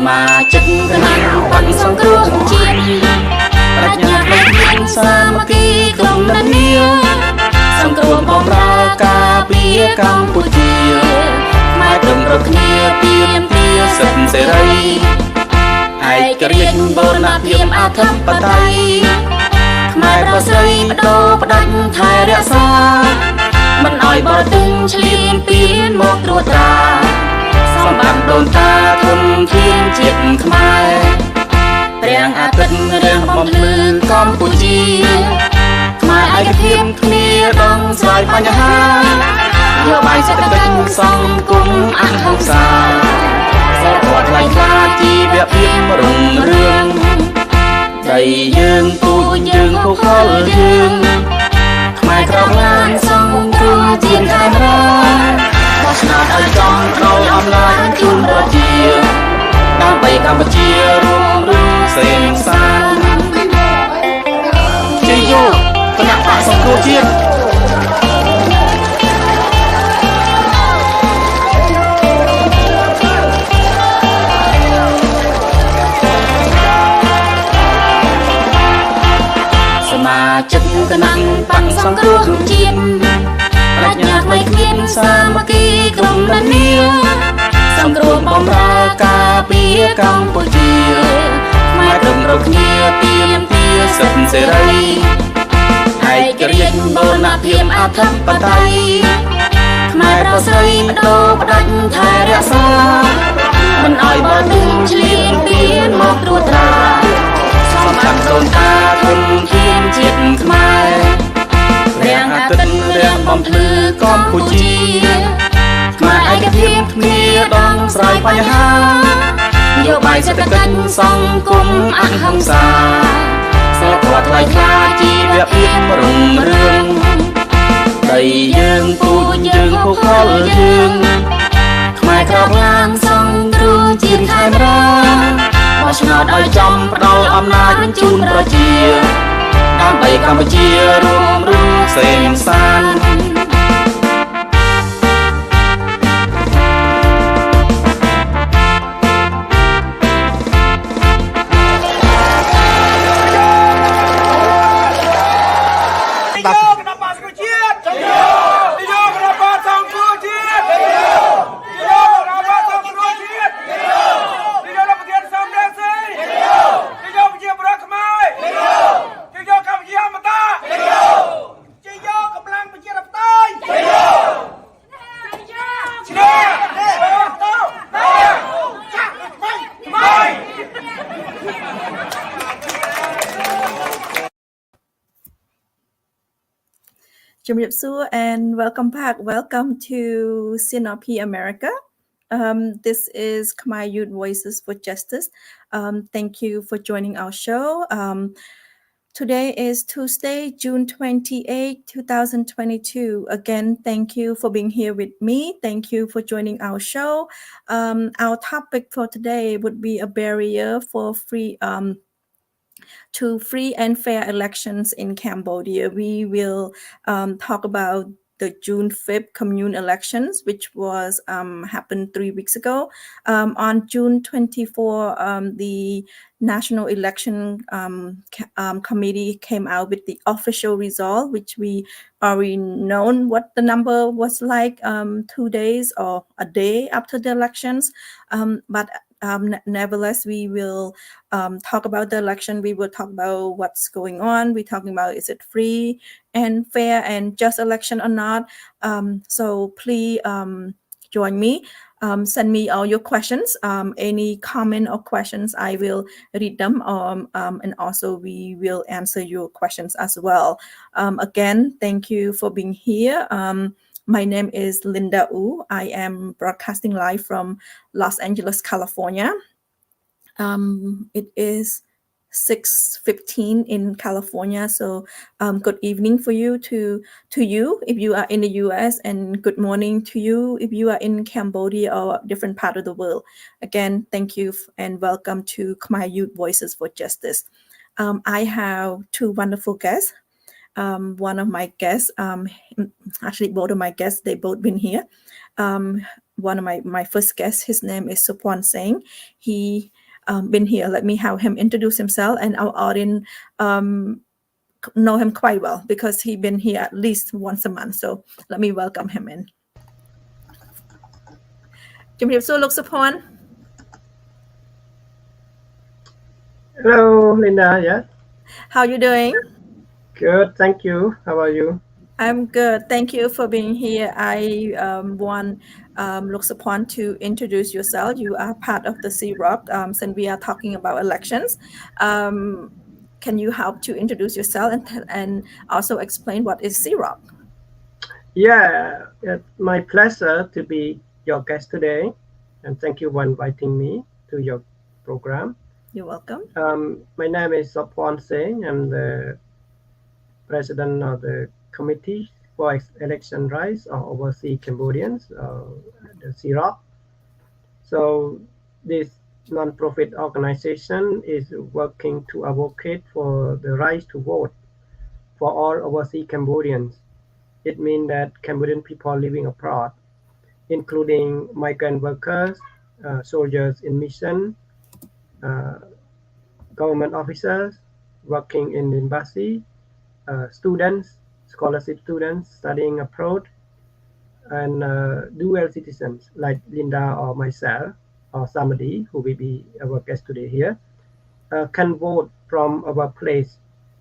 mà chất năng bằng sông cruông chiên rạch nhạc lên thiên sa mà kỳ cùng năn nia sông cruông bom ra ca bia Cambodia mai từng rực nia tiêm tia sân sẽ đây ai kể riêng bồn áp hiểm áp thấp bà tay mai pro xây đô bà đánh thai rẽ xa mình ỏi bỏ tinh chìm biến một đua ta song bằng đồn ta thuần thiên triệt Khmer rèn a tinh rèn bom lư Cambodia Khmer ai cái thiên kia đông dài ba nhà giờ bài sẽ tinh song cũng ăn không xa sẽ quạt lại ca chi việc phim rùng rương đầy dương tu dương khô khó dương Khmer trong lan song cua chiên khai ra nào ở trong đầu âm lại chun bờ chia đang bay Cambodia rung rung xem xa chơi vô con nặng bạn song cua chiên mà chất cái năng bằng song cruông chiên rạch nhạc mây miên sa mà kỳ cùng năn nia song cruông bom ra ca bia Cambodia mai từng rực nia tiêm tia sân sẽ đây ai kể riêng bồn áp hiểm áp thấp bà tay mai pro xây đô bà đánh thai rẽ xa mình ỏi bỏ tinh chìm biến một đua ta song bằng đồn ta thuần thiên triệt Khmer rèn a tinh rèn bom lư Cambodia Khmer ai cái thiên kia đông dài ba nhà nhiều bài sẽ canh song cũng ăn không xa sẽ quạt lại ca chi việc phim rùng rương đầy dương tu dương khô khó dương Khmer trong lan song cruông chiên khai ra bó ngọt ở trong đầu âm lại chun bờ chia đang bay Cambodia rung rung xem san and welcome back. Welcome to CNRP-America. This is Khmer Youth Voices for Justice. Thank you for joining our show. Today is Tuesday, June 28, 2022. Again, thank you for being here with me. Thank you for joining our show. Our topic for today would be a barrier for free and fair elections in Cambodia. We will talk about the June 5th commune elections, which was happened 3 weeks ago. On June 24, the National Election Committee came out with the official result, which we already known what the number was like 2 days or a day after the elections. But nevertheless, we will talk about the election. We will talk about what's going on. We're talking about is it free and fair and just election or not. So please join me. Send me all your questions. Any comment or questions, I will read them. And also we will answer your questions as well. Again, thank you for being here. My name is Linda Wu. I am broadcasting live from Los Angeles, California. It is 6:15 in California, so good evening for you to you if you are in the US, and good morning to you if you are in Cambodia or a different part of the world. Again, thank you and welcome to Khmer Youth Voices for Justice. I have two wonderful guests. One of my guests, actually both of my guests, they both been here. one of my first guests. His name is Sophoan Seng. He been here. Let me have him introduce himself, and our audience know him quite well because he been here at least once a month. So let me welcome him in. ជំរាបសួរលោក Sophoan. Hello, Linda. Yeah. How you doing? Good. Thank you. How are you? I'm good. Thank you for being here. I want Lok Sophoan to introduce yourself. You are part of the CEROC, since we are talking about elections. Can you help to introduce yourself and also explain what is CEROC? Yeah, it's my pleasure to be your guest today, and thank you for inviting me to your program. You're welcome. My name is Sophoan Seng. I'm the president of the Committee for Election Rights of Overseas Cambodians, the CEROC. So this non-profit organization is working to advocate for the right to vote for all overseas Cambodians. It means that Cambodian people living abroad, including migrant workers, soldiers in mission, government officers working in the embassy, students, scholarship students studying abroad, and dual citizens like Linda or myself or Samady, who will be our guest today here, can vote from our place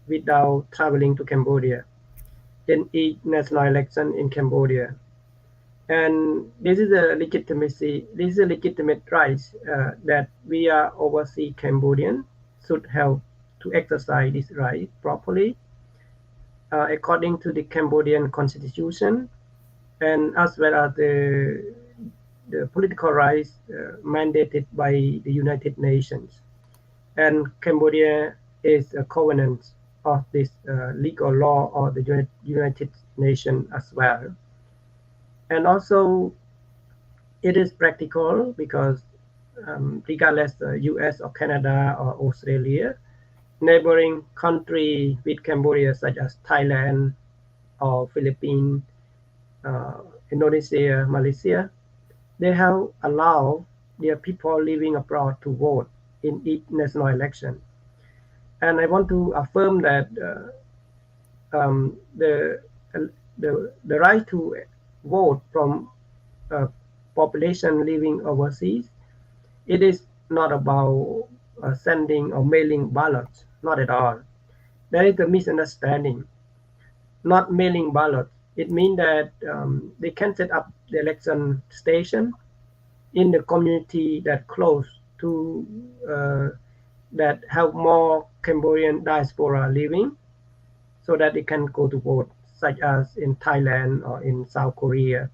without traveling to Cambodia in each national election in Cambodia. And this is a legitimate right that we are overseas Cambodian should have to exercise this right properly according to the Cambodian constitution, and as well as the political rights mandated by the United Nations. And Cambodia is a covenant of this legal law of the United Nations as well. And also, it is practical because regardless US or Canada or Australia, neighboring country with Cambodia such as Thailand or Philippines, Indonesia, Malaysia, they have allowed their people living abroad to vote in each national election. And I want to affirm that the right to vote from population living overseas, it is not about sending or mailing ballots, not at all. There is a misunderstanding. Not mailing ballots. It means that they can set up the election station in the community that close to that have more Cambodian diaspora living, so that they can go to vote, such as in Thailand or in South Korea,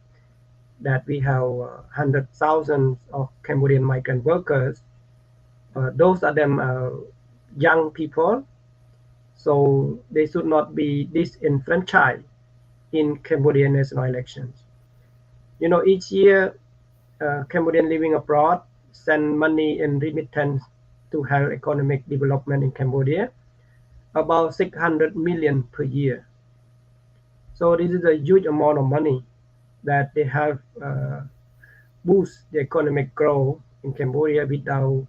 that we have hundreds of thousands of Cambodian migrant workers. Those are them young people, so they should not be disenfranchised in Cambodian national elections. You know, each year, Cambodian living abroad send money in remittance to help economic development in Cambodia, about 600 million per year. So this is a huge amount of money that they have boost the economic growth in Cambodia without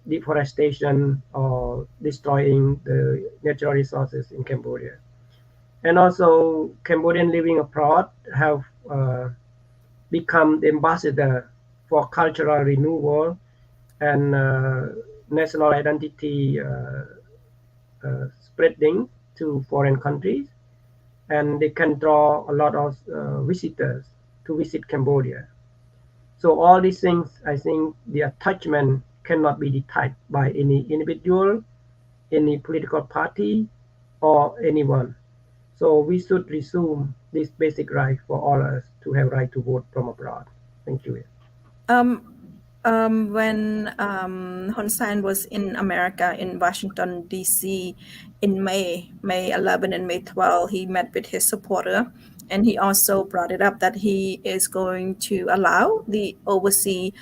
deforestation or destroying the natural resources in Cambodia. And also, Cambodian living abroad have become the ambassador for cultural renewal and national identity spreading to foreign countries, and they can draw a lot of visitors to visit Cambodia. So all these things, I think the attachment cannot be detached by any individual, any political party, or anyone. So we should resume this basic right for all us to have right to vote from abroad. Thank you. When Hun Sen was in America, in Washington, D.C., in May 11 and May 12, he met with his supporter, and he also brought it up that he is going to allow the overseas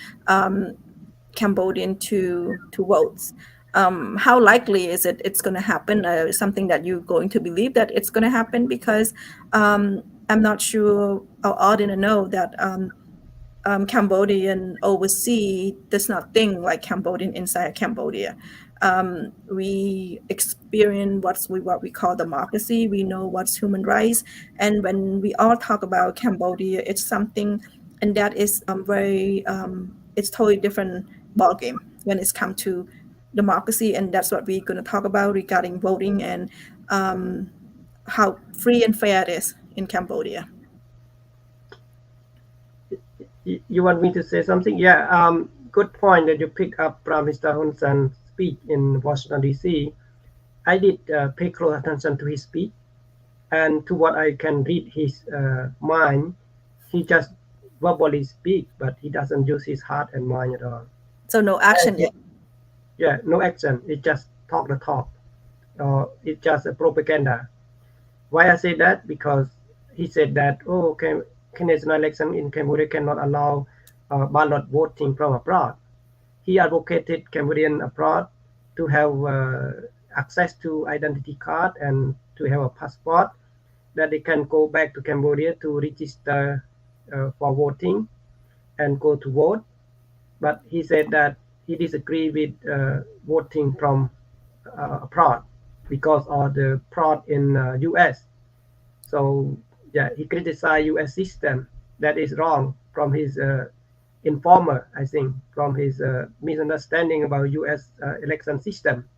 Cambodian to vote. How likely is it's going to happen? Something that you're going to believe that it's going to happen? Because I'm not sure our audience know that Cambodian overseas does not think like Cambodian inside Cambodia. We experience what we call democracy. We know what's human rights, and when we all talk about Cambodia, it's something, and that is very it's totally different ballgame when it's come to democracy, and that's what we're going to talk about regarding voting and how free and fair it is in Cambodia. You want me to say something? Yeah, good point that you pick up Mr. Hun Sen's speech in Washington, D.C. I did pay close attention to his speech, and to what I can read his mind, he just verbally speak, but he doesn't use his heart and mind at all. So no action yet. Yeah, no action. It just talk the talk. It's just a propaganda. Why I say that? Because he said that, oh, okay, national election in Cambodia cannot allow ballot voting from abroad. He advocated Cambodian abroad to have access to identity card and to have a passport that they can go back to Cambodia to register for voting and go to vote. But he said that he disagreed with voting from abroad because of the fraud in U.S. So yeah, he criticized U.S. system that is wrong from his informer, I think, from his misunderstanding about U.S. Election system.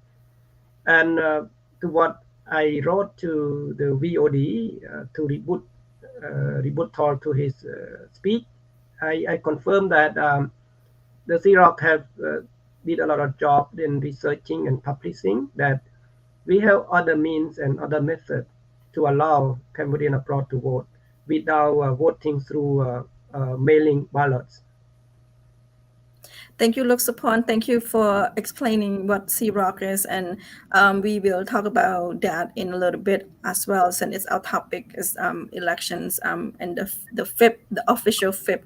And to what I wrote to the VOD to rebuttal to his speech, I confirmed that the CEROC have did a lot of job in researching and publishing that we have other means and other methods to allow Cambodian abroad to vote without voting through mailing ballots. Thank you, Sophoan. Thank you for explaining what CEROC is, and we will talk about that in a little bit as well, since it's our topic is elections, and the official FIP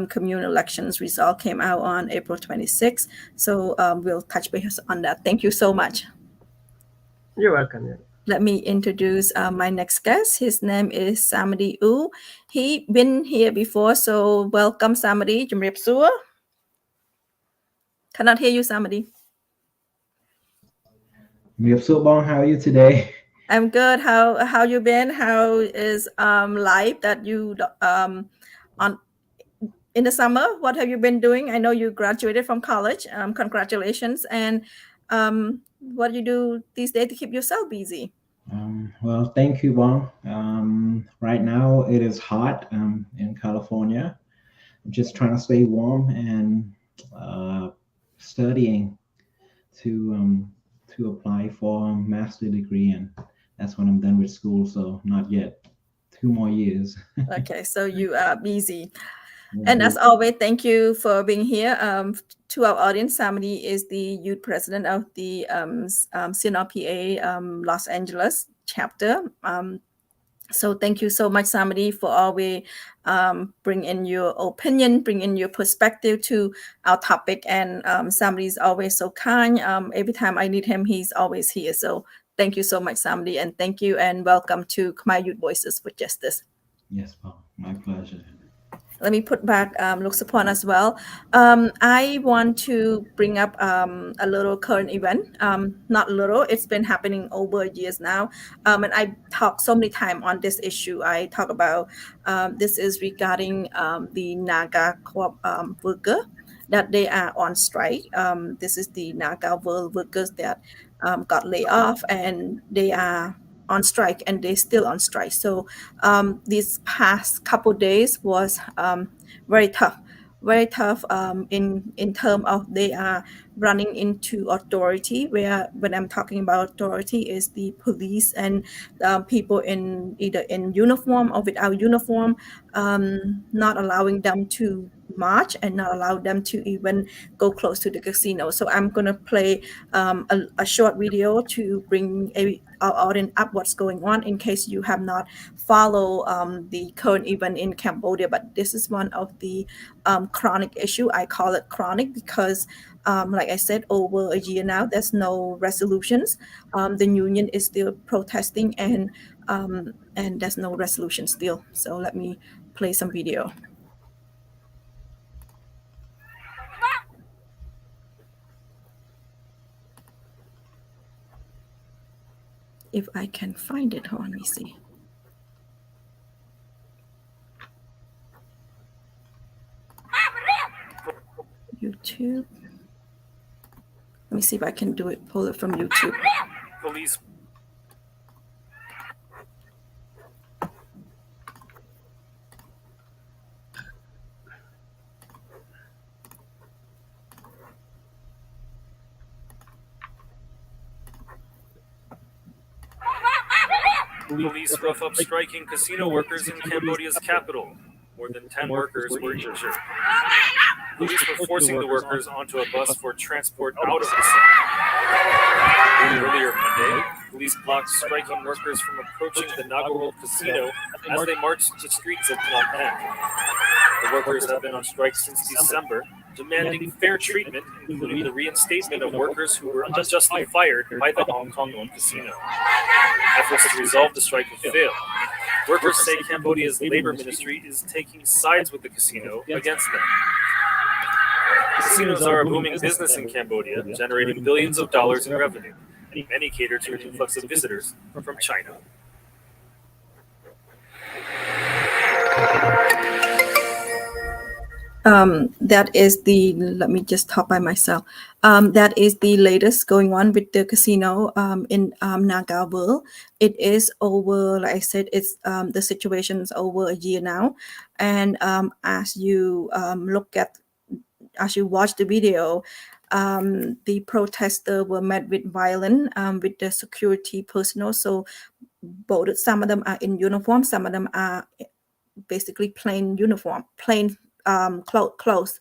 communal elections result came out on April 26th. So we'll touch base on that. Thank you so much. You're welcome. Yeah. Let me introduce my next guest. His name is Samady U. He been here before, so welcome, Samady. Jumrip Sua. Cannot hear you, Samady. How are you today? I'm good. How you been? How is life that you on in the summer? What have you been doing? I know you graduated from college. Congratulations. And what do you do these days to keep yourself busy? Well, thank you, Bong. Right now it is hot in California. I'm just trying to stay warm and studying to apply for a master's degree, and that's when I'm done with school. So not yet. 2 more years. Okay, so you are busy. And as always, thank you for being here. To our audience, Samady is the youth president of the CNRPA Los Angeles chapter. So thank you so much, Samady, for always bring in your opinion, bring in your perspective to our topic. And Samady is always so kind. Every time I need him, he's always here. So thank you so much, Samady, and thank you and welcome to Khmer Youth Voices for Justice. Yes, Bong. My pleasure. Let me put back Sophoan as well. I want to bring up a little current event. Not little, it's been happening over years now. And I talk so many times on this issue. I talk about this is regarding the Naga worker that they are on strike. This is the Naga workers that got laid off, and they are on strike, and they're still on strike. So these past couple days was very tough in terms of they are running into authority, where when I'm talking about authority is the police and people in either in uniform or without uniform, not allowing them to march and not allow them to even go close to the casino. So I'm going to play a short video to bring our audience up what's going on in case you have not followed the current event in Cambodia. But this is one of the chronic issue. I call it chronic because like I said, over a year now, there's no resolutions. The union is still protesting, and there's no resolution still. So let me play some video. if I can find it. Hold on, let me see. YouTube. Let me see if I can do it. Pull it from YouTube. Police. Police rough up striking casino workers in Cambodia's capital. More than 10 workers were injured. Police were forcing the workers onto a bus for transport out of the city. Earlier Monday, police blocked striking workers from approaching the Naga World Casino as they marched the streets of Phnom Penh. The workers have been on strike since December, demanding fair treatment, including the reinstatement of workers who were unjustly fired by the Hong Kong-owned casino. Efforts to resolve the strike have failed. Workers say Cambodia's labor ministry is taking sides with the casino against them. Casinos are a booming business in Cambodia, generating billions of dollars in revenue. Many cater to an influx of visitors from China. That is the, let me just talk by myself. That is the latest going on with the casino in Naga World. It is over, like I said, it's the situation is over a year now. And as you as you watch the video, the protesters were met with violence with the security personnel. So both, some of them are in uniform, some of them are basically plain uniform, plain clothes.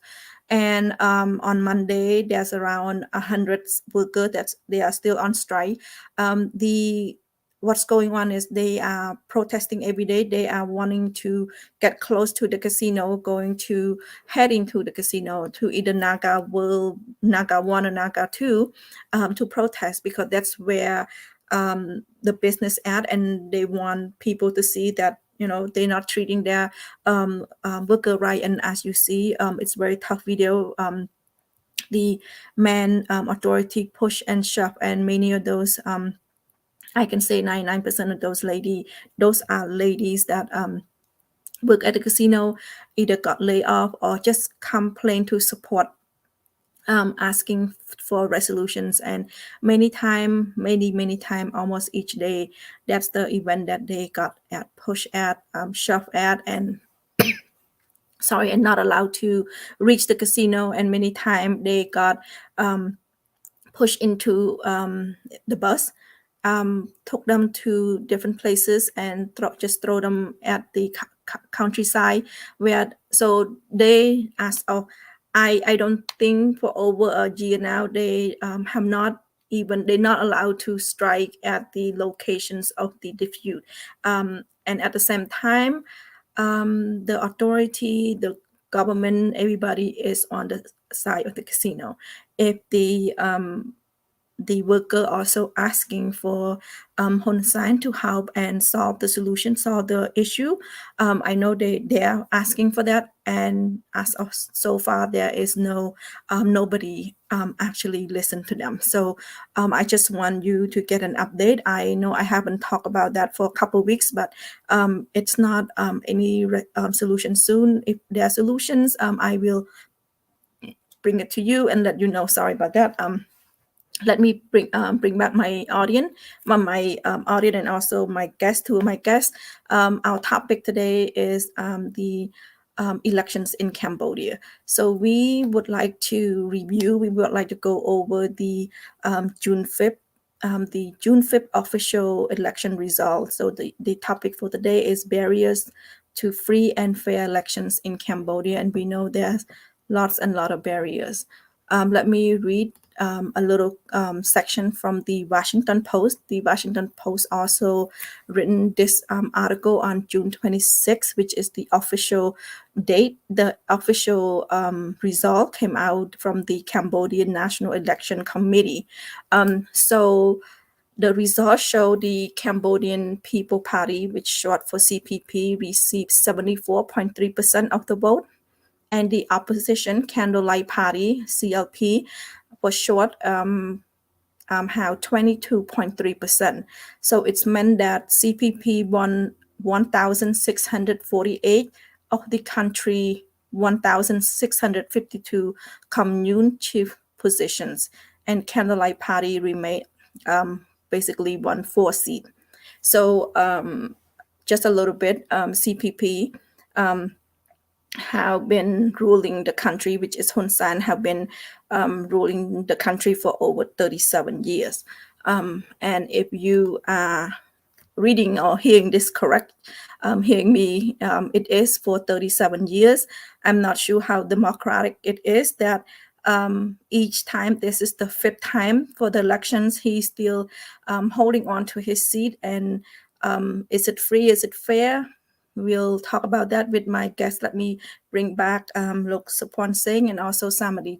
And on Monday, there's around 100 workers that they are still on strike. What's going on is they are protesting every day. They are wanting to get close to the casino, head into the casino to either Naga World, Naga 1 or Naga 2 to protest, because that's where the business at, and they want people to see that, you know, they're not treating their worker right. And as you see, it's very tough video. The man authority push and shove, and many of those I can say 99% of those are ladies that work at the casino, either got laid off or just complain to support, asking for resolutions. And many time, almost each day, that's the event that they got at, push at, shove at, and and not allowed to reach the casino. And many time they got pushed into the bus, took them to different places and just throw them at the countryside, where so they asked, I don't think for over a year now they have not even, they're not allowed to strike at the locations of the dispute. And at the same time, the authority, the government, everybody is on the side of the casino. If the worker also asking for Hun Sen to help and solve the issue. I know they are asking for that, and as of so far, there is no nobody actually listened to them. So I just want you to get an update. I know I haven't talked about that for a couple of weeks, but it's not any solution soon. If there are solutions, I will bring it to you and let you know. Sorry about that. Let me bring back my audience, audience, and also my guest. Two of my guests. Our topic today is the elections in Cambodia. So we would like to review. We would like to go over the June 5th. The June 5th official election results. So the topic for today is barriers to free and fair elections in Cambodia, and we know there's lots and lot of barriers. Let me read a little section from the Washington Post. The Washington Post also written this article on June 26, which is the official date. The official result came out from the Cambodian National Election Committee. So the results show the Cambodian People Party, which short for CPP, received 74.3% of the vote. And the opposition Candlelight Party, CLP, for short, have 22.3%. So it's meant that CPP won 1,648 of the country 1,652 commune chief positions, and Candlelight Party remained basically won 4 seats. So just a little bit, CPP have been ruling the country, which is Hun Sen, have been ruling the country for over 37 years. And if you are reading or hearing this correct, hearing me, it is for 37 years. I'm not sure how democratic it is that each time, this is the 5th time for the elections, he's still holding on to his seat. And is it free? Is it fair? We'll talk about that with my guest. Let me bring back Sophoan Seng and also Samady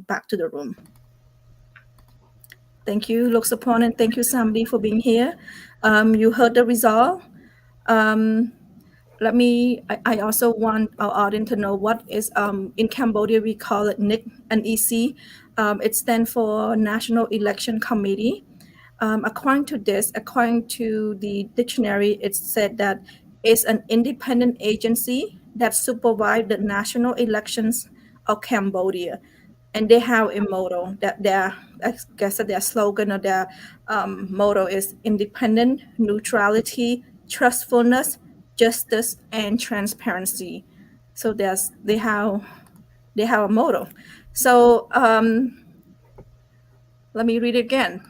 back to the room. Thank you, Sophoan, and thank you, Samady, for being here. You heard the result. I also want our audience to know what is, in Cambodia, we call it NIC, NEC. It stands for National Election Committee. According to the dictionary, it said that it's an independent agency that supervises the national elections of Cambodia. And they have a motto that their slogan or their motto is independent, neutrality, trustfulness, justice, and transparency. So they have a motto. So let me read it again.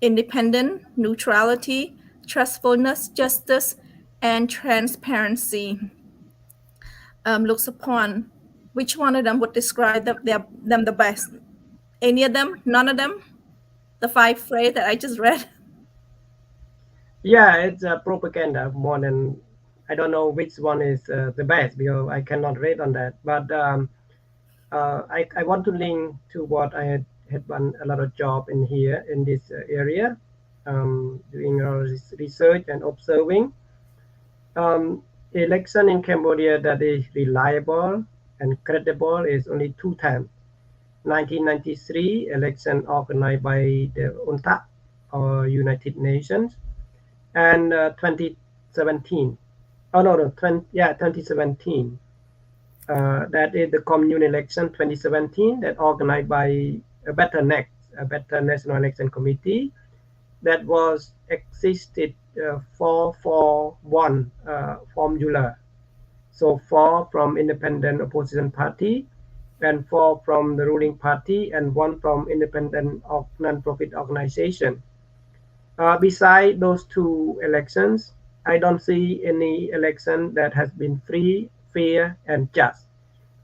Independent, neutrality, trustfulness, justice, and transparency. Looks upon which one of them would describe them the best. Any of them? None of them? The 5 phrases that I just read? Yeah, it's propaganda more than, I don't know which one is the best because I cannot read on that. But I want to link to what I had done a lot of job in here in this area, doing research and observing. Election in Cambodia that is reliable and credible is only 2 times. 1993 election organized by the UNTAC or United Nations, and 2017. 2017. That is the commune election 2017 that organized by a better National Election Committee that was existed 4-4-1 formula. So 4 from independent opposition party, and 4 from the ruling party, and 1 from independent of non-profit organization. Beside those 2 elections, I don't see any election that has been free, fair, and just,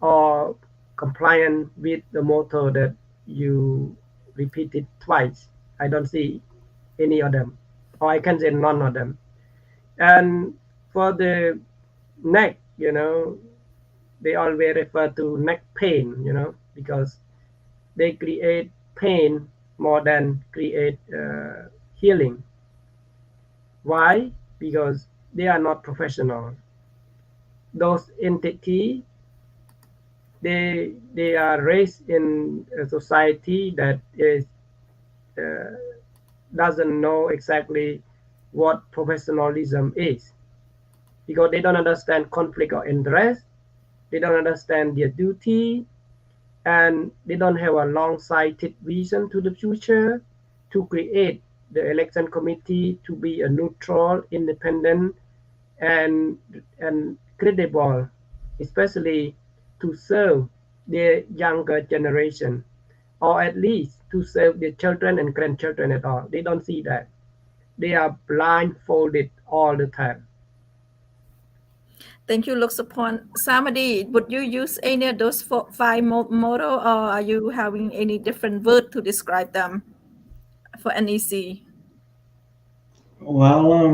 or compliant with the motto that you repeated twice. I don't see any of them, or I can say none of them. And for the neck, they always refer to neck pain, because they create pain more than create healing. Why? Because they are not professional. Those entities, they are raised in a society that is doesn't know exactly what professionalism is, because they don't understand conflict of interest, they don't understand their duty, and they don't have a long-sighted vision to the future to create the election committee to be a neutral, independent, and credible, especially to serve the younger generation, or at least to serve their children and grandchildren at all. They don't see that. They are blindfolded all the time. Thank you, Sophoan. Samady, would you use any of those 5 motto, or are you having any different word to describe them for NEC? Well, I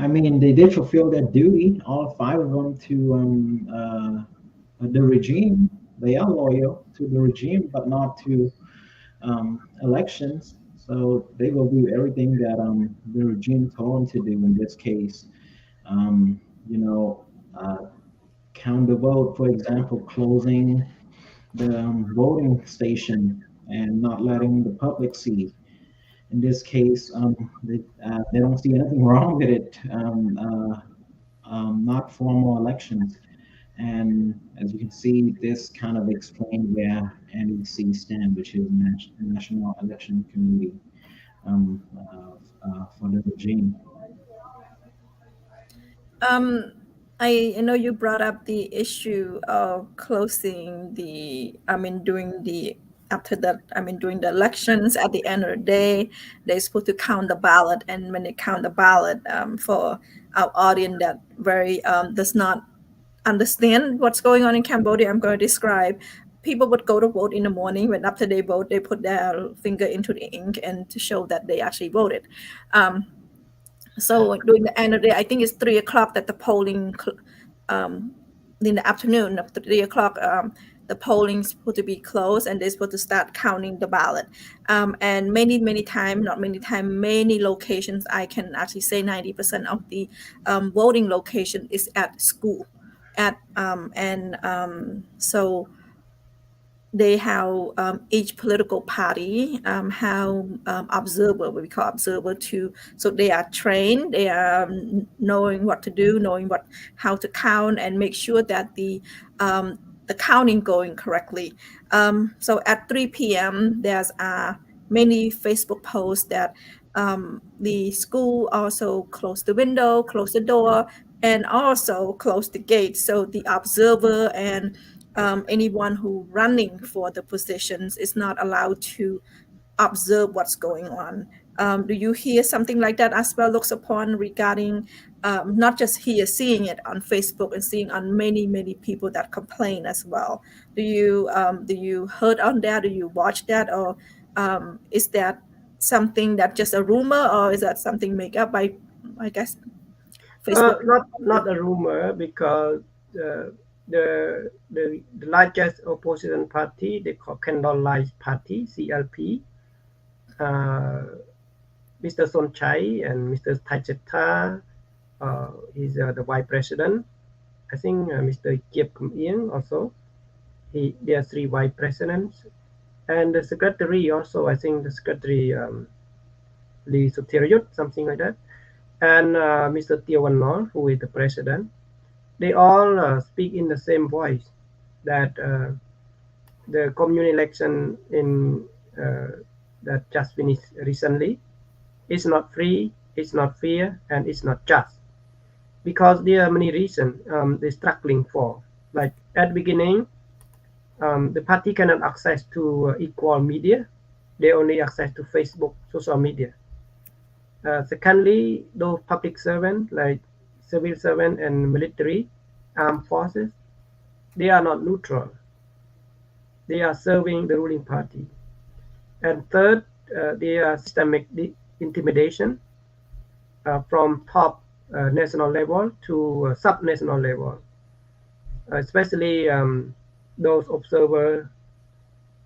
mean, they did fulfill their duty, all 5 of them, to the regime. They are loyal to the regime, but not to elections. So they will do everything that the regime told them to do in this case. Count the vote, for example, closing the voting station and not letting the public see. In this case, they don't see anything wrong with it. Not formal elections. And as you can see, this kind of explained where NEC stand, which is National Election Committee for the regime. I know you brought up the issue of closing during the elections. At the end of the day, they're supposed to count the ballot, and when they count the ballot, for our audience that does not understand what's going on in Cambodia, I'm going to describe. People would go to vote in the morning. When after they vote, they put their finger into the ink and to show that they actually voted. So during the end of the day, I think it's 3 o'clock that the polling, in the afternoon of 3 o'clock, the polling's supposed to be closed, and they're supposed to start counting the ballot. And many locations, I can actually say 90% of the voting location is at school. So they have each political party have observer, what we call observer too. So they are trained, they are knowing what to do, knowing how to count and make sure that the counting going correctly. So at 3 p.m. there's many Facebook posts that the school also closed the window, closed the door, and also closed the gate. So the observer and anyone who running for the positions is not allowed to observe what's going on. Do you hear something like that as well, Sophoan, regarding not just here seeing it on Facebook and seeing on many people that complain as well? Do you heard on that? Do you watch that, or is that something that just a rumor, or is that something made up by, I guess, Facebook? Not a rumor, because the largest opposition party, they call Candlelight Party, CLP, Mr. Sonchai and Mr. Thaichetta, he's the vice president. I think Mr. Kiep Kum also. There are 3 vice presidents, and the secretary also. I think the secretary Lee Sutirayut, something like that, and Mr. Tiawanor, who is the president. They all speak in the same voice that the commune election in that just finished recently is not free, it's not fair, and it's not just, because there are many reasons they're struggling for. Like at the beginning, the party cannot access to equal media; they only access to Facebook, social media. Secondly, those public servants like civil servant and military armed forces, they are not neutral. They are serving the ruling party. And third, they are systemic intimidation from top national level to sub-national level. Especially those observers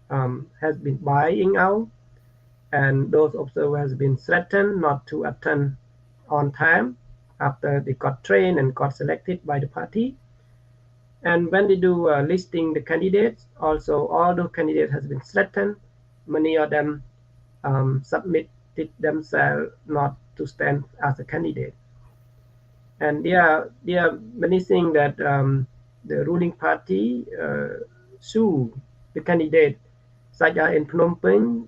has been buying out, and those observers has been threatened not to attend on time after they got trained and got selected by the party. And when they do listing the candidates, also all those candidates has been threatened. Many of them submitted themselves not to stand as a candidate. And there are many things that the ruling party sue the candidate, such as in Phnom Penh,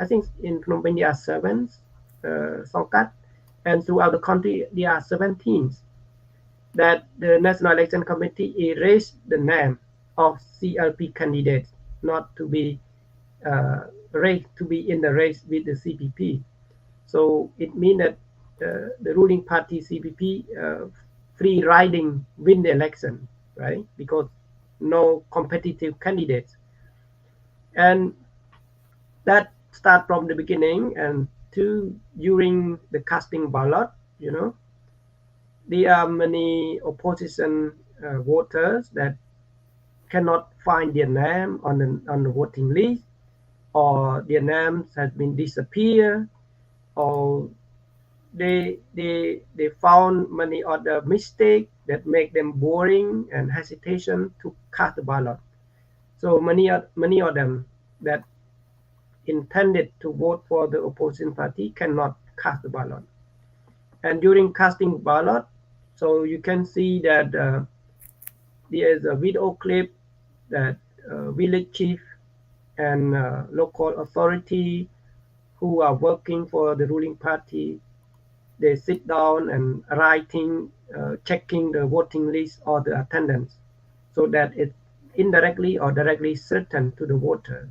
I think in Phnom Penh there are 7 Songkat, and throughout the country there are 17, that the National Election Committee erased the name of CLP candidates not to be in the race with the CPP. So it means that the ruling party CPP free riding win the election, right? Because no competitive candidates. And that start from the beginning, and during the casting ballot, there are many opposition voters that cannot find their name on the voting list, or their names has been disappeared, or they found many other mistakes that make them boring and hesitation to cast the ballot. So many of them that intended to vote for the opposition party cannot cast the ballot. And during casting ballot, so you can see that there is a video clip that village chief and local authority who are working for the ruling party, they sit down and writing, checking the voting list or the attendance, so that it's indirectly or directly certain to the voters.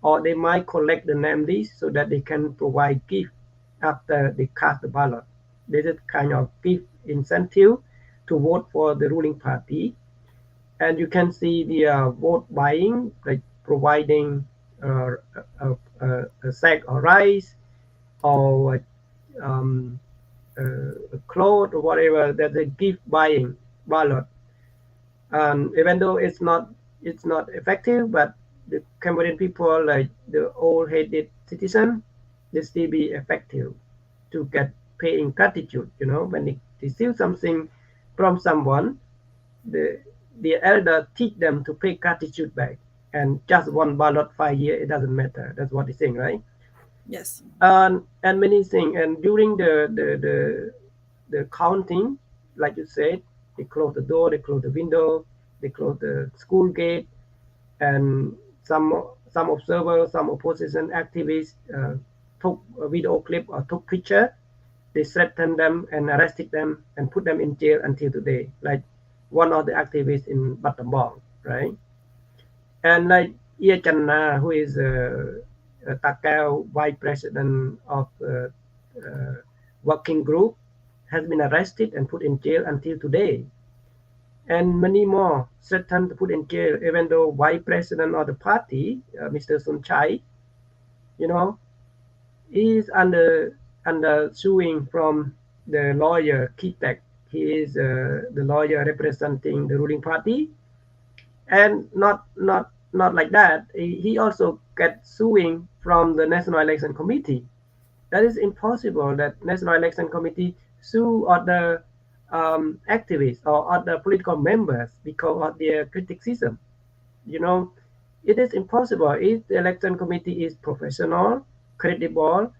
Or they might collect the name list so that they can provide gift after they cast the ballot. This is kind of gift incentive to vote for the ruling party. And you can see the vote buying, like providing a sack of rice or a cloth or whatever, that a gift buying ballot. Even though it's not effective, but the Cambodian people, like the old-headed citizen, they still be effective to get paying gratitude. You know, when they receive something from someone, the elder teach them to pay gratitude back. And just one ballot 5 years, it doesn't matter. That's what they're saying, right? Yes. And many things. And during the counting, like you said, they close the door, they close the window, they close the school gate, and some observers, some opposition activists took a video clip or took picture. They threatened them and arrested them and put them in jail until today, like one of the activists in Battambang, right? And like Ia Channa, who is Takao vice president of working group, has been arrested and put in jail until today. And many more threatened to put in jail, even though vice president of the party, Mr. Sun Chai, you know, is under suing from the lawyer Kitek. He is the lawyer representing the ruling party, and not like that. He also gets suing from the National Election Committee. That is impossible. That National Election Committee sue other activists or other political members because of their criticism. You know, it is impossible. If the election committee is professional, credible,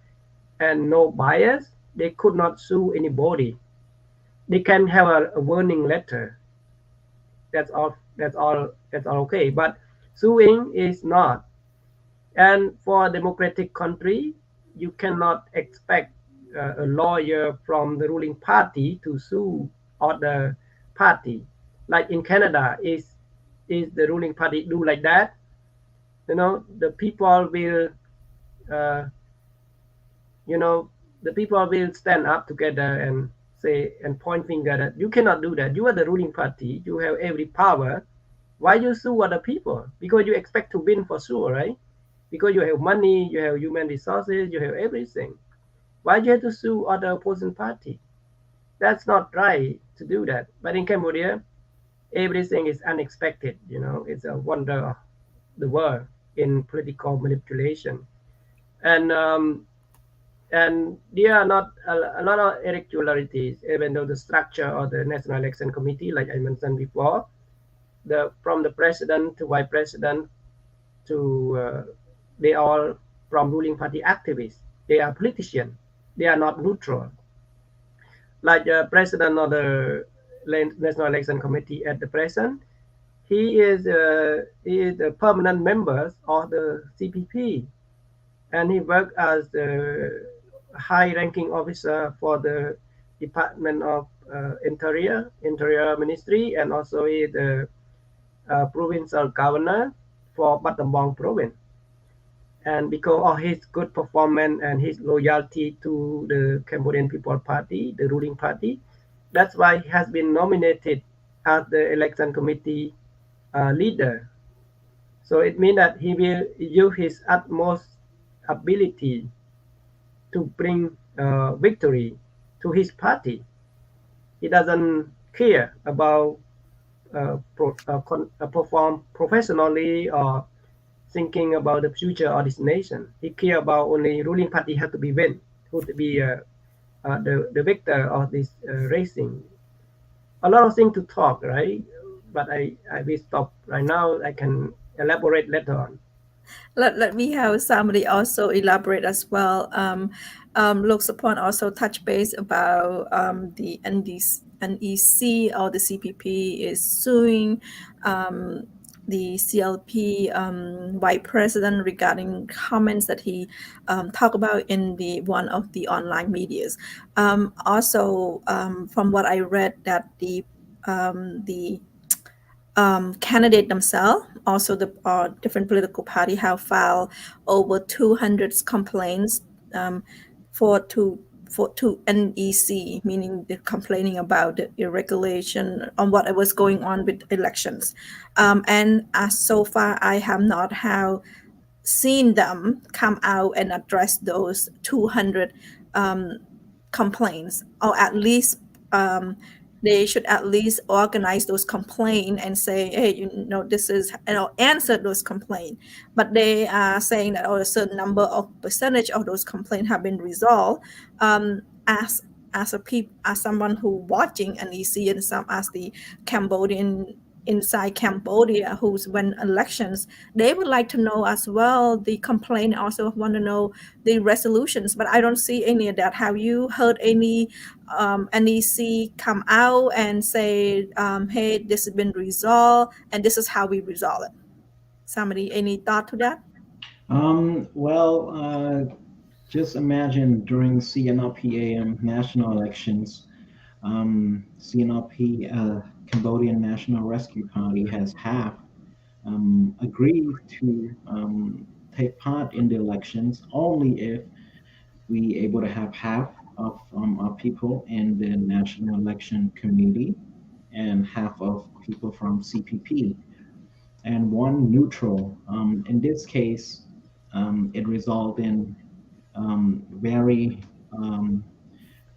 and no bias, they could not sue anybody. They can have a warning letter. That's all okay. But suing is not. And for a democratic country, you cannot expect a lawyer from the ruling party to sue other party. Like in Canada, is the ruling party do like that? You know, the people will, the people will stand up together and say and point finger that you cannot do that. You are the ruling party. You have every power. Why you sue other people? Because you expect to win for sure, right? Because you have money, you have human resources, you have everything. Why do you have to sue other opposing party? That's not right to do that. But in Cambodia, everything is unexpected. You know, it's a wonder of the world in political manipulation, and there are not a lot of irregularities, even though the structure of the National Election Committee, like I mentioned before, from the president to vice president to they are from ruling party activists. They are politicians. They are not neutral. Like the president of the National Election Committee at the present, he is a permanent member of the CPP, and he worked as the high-ranking officer for the Department of Interior Ministry, and also he is the provincial governor for Battambang province. And because of his good performance and his loyalty to the Cambodian People Party, the ruling party, that's why he has been nominated as the election committee leader. So it means that he will use his utmost ability to bring victory to his party. He doesn't care about perform professionally or thinking about the future of this nation. He cares about only ruling party has to be win, who to be the victor of this racing. A lot of things to talk, right? But I will stop right now. I can elaborate later on. let me have somebody also elaborate as well. Look, Sophoan also touch base about the NEC or the CPP is suing the CLP vice president regarding comments that he talked about in the one of the online medias. Also, from what I read, that the candidate themselves, also the different political party have filed over 200 complaints to NEC, meaning they're complaining about the irregulation on what was going on with elections. And as so far, I have not seen them come out and address those 200 complaints, or at least they should at least organize those complaints and say, hey, this is, answer those complaints. But they are saying that a certain number of percentage of those complaints have been resolved. As someone who watching NEC and some as the Cambodian inside Cambodia who's won elections, they would like to know as well the complaint, also want to know the resolutions, but I don't see any of that. Have you heard any NEC come out and say, hey, this has been resolved and this is how we resolve it? Somebody, any thought to that? Just imagine during CNRPA national elections, CNRP, Cambodian National Rescue Party, has half agreed to take part in the elections only if we able to have half of our people in the National Election Committee and half of people from CPP and one neutral. In this case, it resulted in very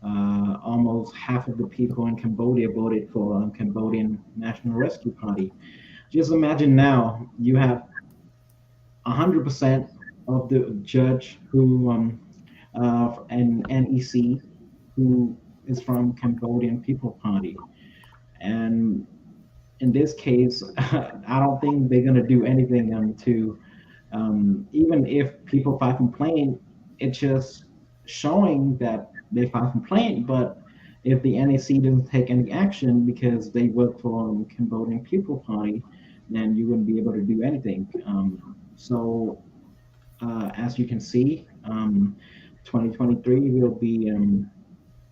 almost half of the people in Cambodia voted for Cambodian National Rescue Party. Just imagine now you have 100% of the judge who and NEC who is from Cambodian People Party, and in this case, I don't think they're gonna do anything to even if people file complaint, it's just showing that they file complaint. But if the NAC doesn't take any action because they work for Cambodian People Party, then you wouldn't be able to do anything. So as you can see, 2023 will be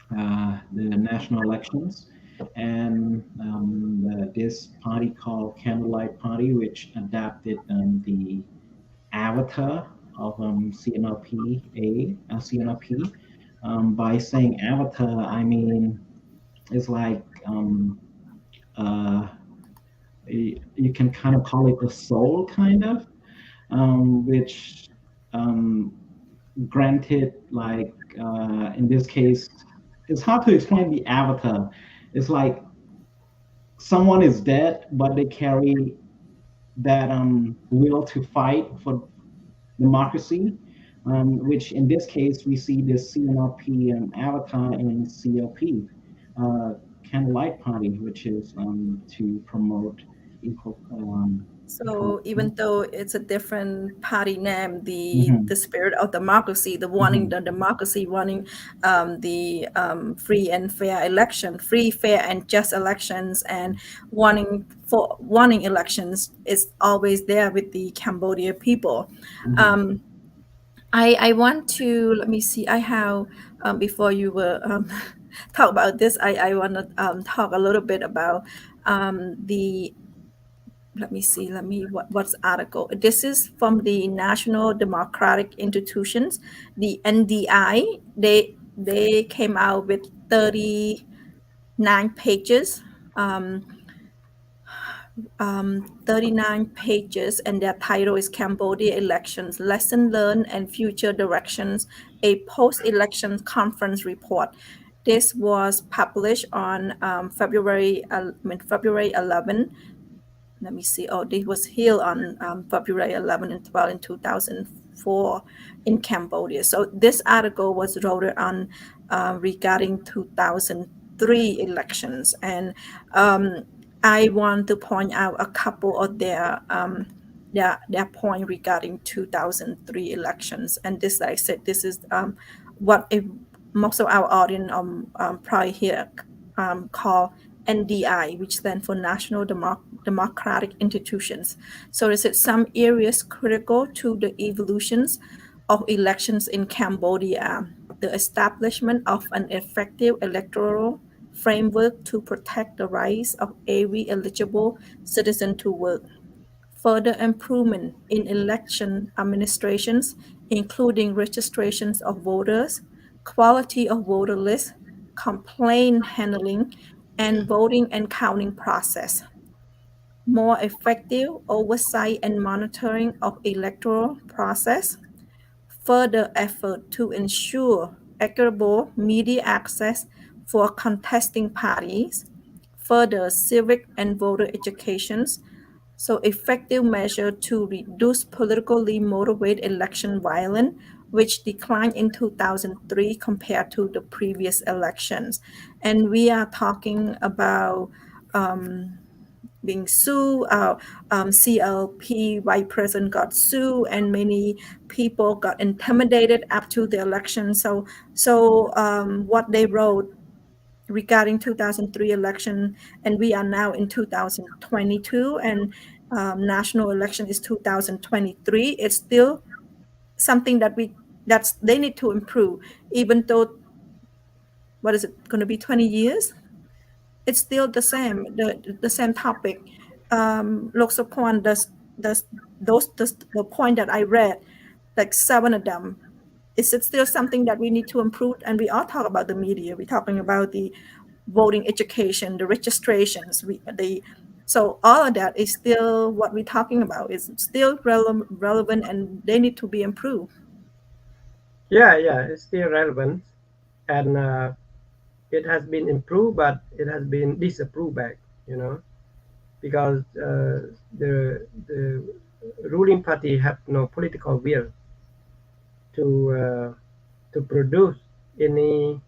the national elections, and this party called Candlelight Party, which adapted the avatar of CNRPA, CNRP. By saying avatar, I mean it's like you can kind of call it the soul, kind of, which granted, like in this case, it's hard to explain the avatar. It's like someone is dead, but they carry that will to fight for democracy, which in this case we see the CNRP avatar in CLP, Candlelight Party, which is to promote equal. So even though it's a different party name, the spirit of democracy, the wanting the democracy, wanting the free and fair election, free, fair, and just elections, and wanting elections is always there with the Cambodia people. I want to, let me see, I have before you were talk about this, I want to talk a little bit about the, let me see, what's article. This is from the National Democratic Institutions, the NDI. They came out with 39 pages, 39 pages, and their title is Cambodia Elections, Lesson Learned and Future Directions, a Post-Election Conference Report. This was published on February 11. Let me see. Oh, this was held on February 11 and 12 in 2004 in Cambodia. So this article was wrote on regarding 2003 elections, and I want to point out a couple of their their point regarding 2003 elections. And this, like I said, this is what most of our audience probably here call NDI, which stands for National Democratic Institutions. So is it some areas critical to the evolutions of elections in Cambodia? The establishment of an effective electoral framework to protect the rights of every eligible citizen to vote. Further improvement in election administrations, including registrations of voters, quality of voter lists, complaint handling, and voting and counting process. More effective oversight and monitoring of electoral process. Further effort to ensure equitable media access for contesting parties. Further civic and voter educations. So effective measure to reduce politically motivated election violence, which declined in 2003 compared to the previous elections. And we are talking about being sued. CLP vice president got sued, and many people got intimidated after the election. So what they wrote regarding 2003 election, and we are now in 2022, and national election is 2023. It's still something that they need to improve, even though what is it going to be 20 years? It's still the same, the same topic. Lok Sophoan does the point that I read, like 7 of them. Is it still something that we need to improve? And we all talk about the media. We're talking about the voting education, the registrations. So all of that is still what we're talking about. Is still relevant, and they need to be improved. Yeah, it's still relevant, and it has been improved, but it has been disapproved back, because the ruling party have no political will to produce any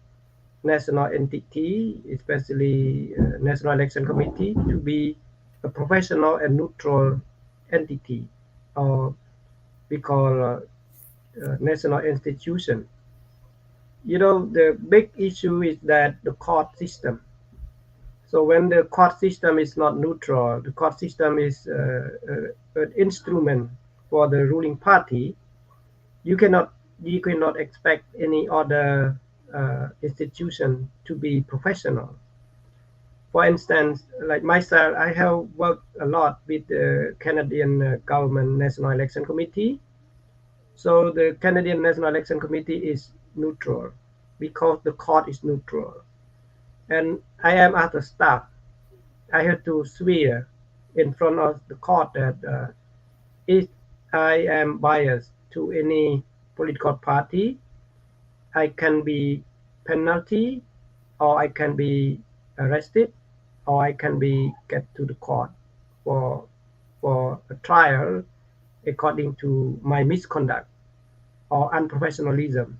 national entity, especially National Election Committee, to be a professional and neutral entity, or we call national institution. The big issue is that the court system. So when the court system is not neutral, the court system is an instrument for the ruling party, you cannot expect any other institution to be professional. For instance, like myself, I have worked a lot with the Canadian government National Election Committee. So the Canadian National Election Committee is neutral because the court is neutral. And I am as a staff. I have to swear in front of the court that if I am biased to any political party, I can be penalty, or I can be arrested, or I can be get to the court for a trial according to my misconduct or unprofessionalism.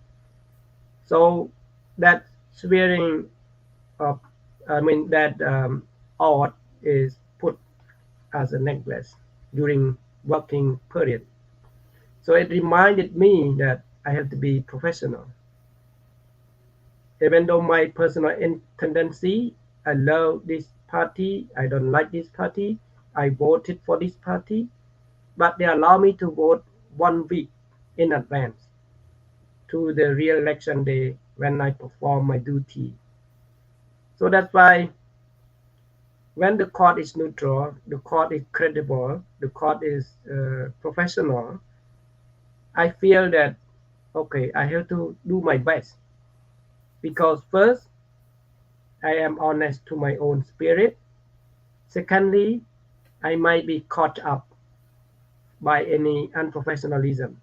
So that swearing of, that oath is put as a necklace during working period. So it reminded me that I have to be professional. Even though my personal tendency, I love this party, I don't like this party, I voted for this party, but they allow me to vote 1 week in advance to the real election day when I perform my duty. So that's why when the court is neutral, the court is credible, the court is professional, I feel that, okay, I have to do my best. Because first, I am honest to my own spirit. Secondly, I might be caught up by any unprofessionalism.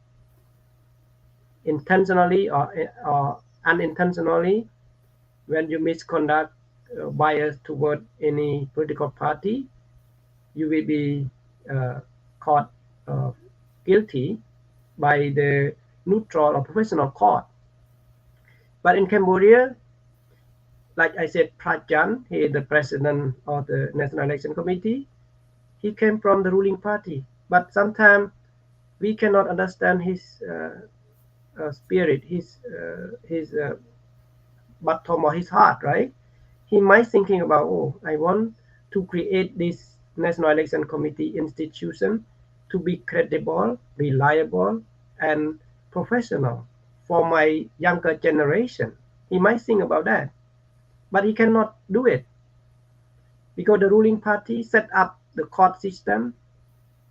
Intentionally or unintentionally, when you misconduct bias toward any political party, you will be caught guilty by the neutral or professional court. But in Cambodia, like I said, Prajan, he is the president of the National Election Committee. He came from the ruling party. but sometimes we cannot understand his spirit, his bottom of his heart, right? He might thinking about, oh, I want to create this National Election Committee institution to be credible, reliable, and professional for my younger generation. He might think about that, but he cannot do it because the ruling party set up the court system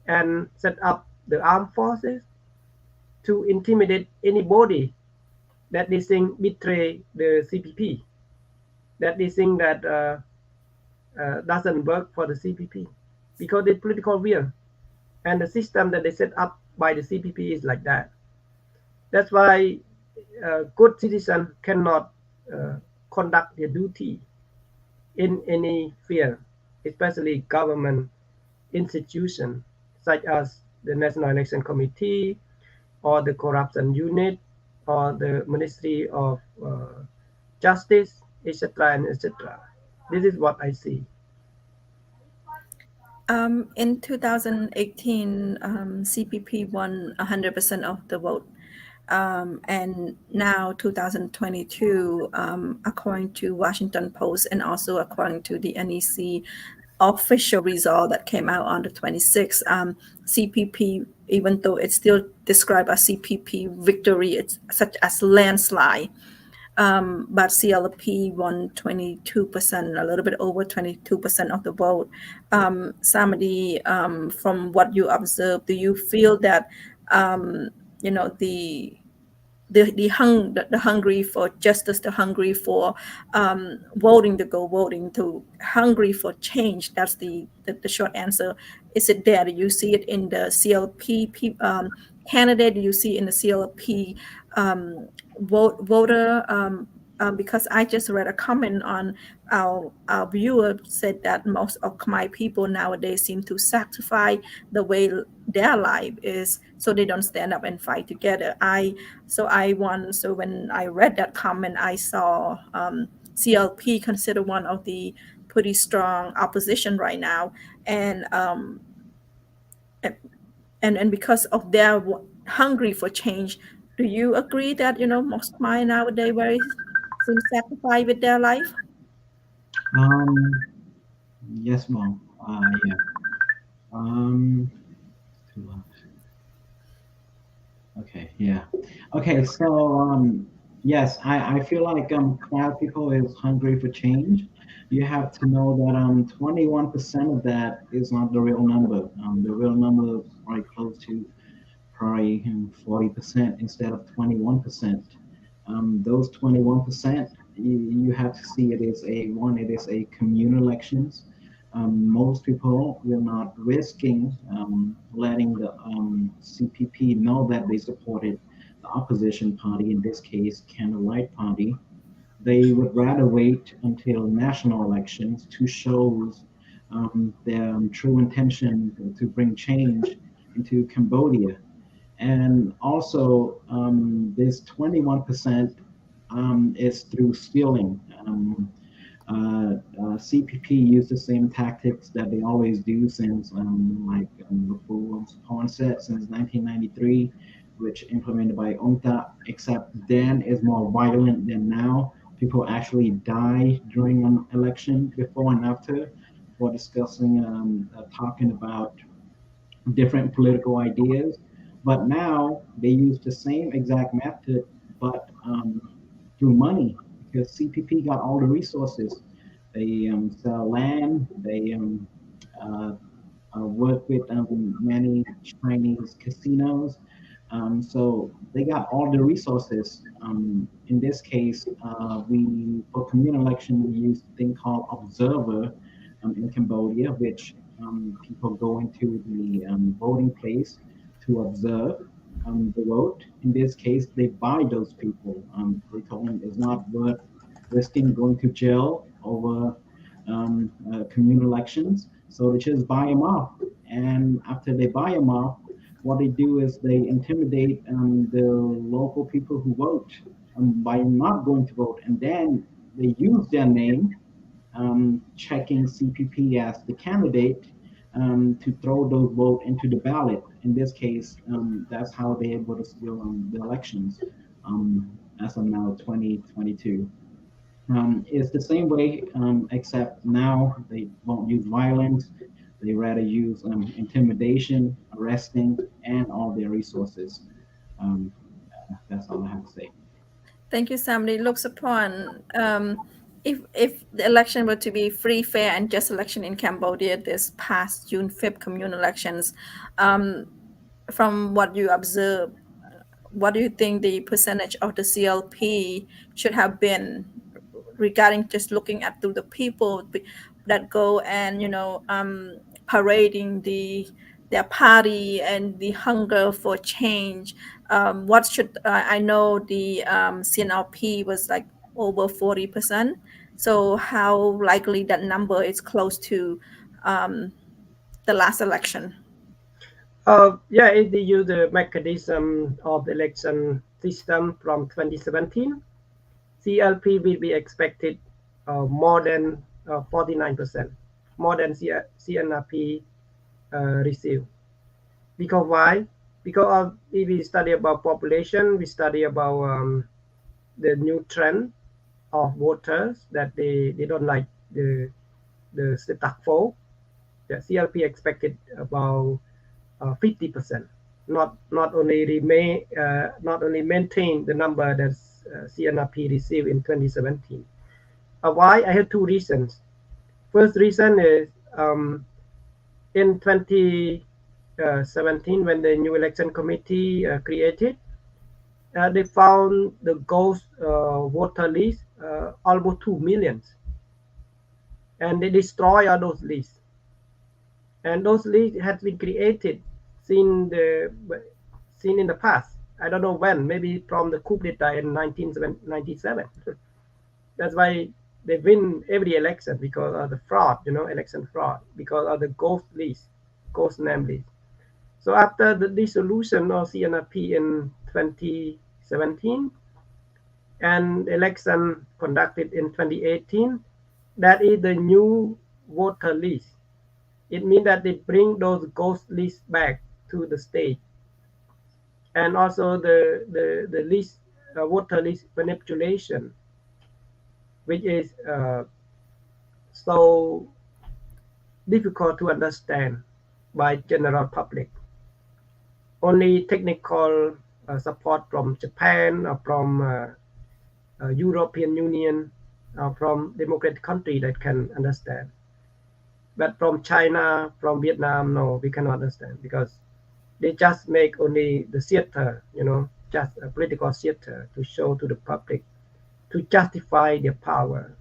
and set up the armed forces to intimidate anybody that they think betray the CPP, that they think that doesn't work for the CPP, because the political will and the system that they set up by the CPP is like that. That's why good citizens cannot conduct their duty in any field, especially government institution such as the National Election Committee or the corruption unit or the Ministry of Justice, etc. and etc. This is what I see. In 2018, CPP won 100% of the vote. And now 2022, according to Washington Post and also according to the NEC official result that came out on the 26th, CPP, even though it's still described as CPP victory, it's such as landslide. But CLP won 22%, a little bit over 22% of the vote. Samady, from what you observed, do you feel that the hungry for justice, the hungry for voting to go voting, to hungry for change? That's the short answer. Is it there? Do you see it in the CLP candidate? Do you see it in the CLP voter? Because I just read a comment on our viewer said that most of Khmer people nowadays seem to sacrifice the way their life is so they don't stand up and fight together. So when I read that comment, I saw CLP considered one of the pretty strong opposition right now, and because of their hungry for change, do you agree that most Khmer nowadays very seem sacrifice with their life? Yes, mom. Yeah. Too long. Okay. Yeah. Okay. So yes, I feel like Khmer people is hungry for change. You have to know that 21% of that is not the real number. The real number is probably close to probably 40% instead of 21%. Those 21%, you have to see it is a communal elections. Most people will not risking letting the CPP know that they supported the opposition party, in this case, Candlelight Party. They would rather wait until national elections to show their true intention to bring change into Cambodia. And also, this 21% is through stealing. CPP use the same tactics that they always do since, before Sophoan said, since 1993, which implemented by UNTA, except then is more violent than now. People actually die during an election before and after for discussing, talking about different political ideas. But now they use the same exact method, but through money, because CPP got all the resources. They sell land. They work with many Chinese casinos. So they got all the resources. In this case, we for communal election we use a thing called observer in Cambodia, which people go into the voting place to observe the vote. In this case, they buy those people. They told them it's not worth risking going to jail over communal elections, so they just buy them off. And after they buy them off, what they do is they intimidate the local people who vote by not going to vote, and then they use their name, checking CPP as the candidate, to throw those votes into the ballot. In this case, that's how they're able to steal the elections as of now, 2022. It's the same way, except now they won't use violence. They rather use intimidation, arresting, and all their resources. That's all I have to say. Thank you, Samady. Look, Sophoan, if the election were to be free, fair, and just election in Cambodia this past June 5th communal elections, from what you observe, what do you think the percentage of the CLP should have been regarding just looking at the people that go and parading their party and the hunger for change? What should I know the CNRP was like over 40%. So how likely that number is close to the last election? Yeah, they use the mechanism of the election system from 2017. CLP will be expected more than 49%, more than CNRP receive. Because why? Because if we study about population, we study about the new trend of voters that they don't like the status quo. The CLP expected about 50%. Not only maintain the number that CNRP received in 2017. Why? I have two reasons. First reason is in 2017 when the new election committee created, they found the ghost voter list almost 2 million, and they destroy all those lists. And those lists have been created seen in the past. I don't know when, maybe from the coup d'etat in 1997. That's why they win every election, because of the fraud, election fraud, because of the ghost list, ghost name list. So after the dissolution of CNRP in 2017 and election conducted in 2018, that is the new voter list. It means that they bring those ghost lists back to the state. And also the list, voter list manipulation, which is so difficult to understand by general public. Only technical support from Japan or from European Union or from democratic country that can understand. But from China, from Vietnam, no, we cannot understand, because they just make only the theater, just a political theater to show to the public, to justify their power.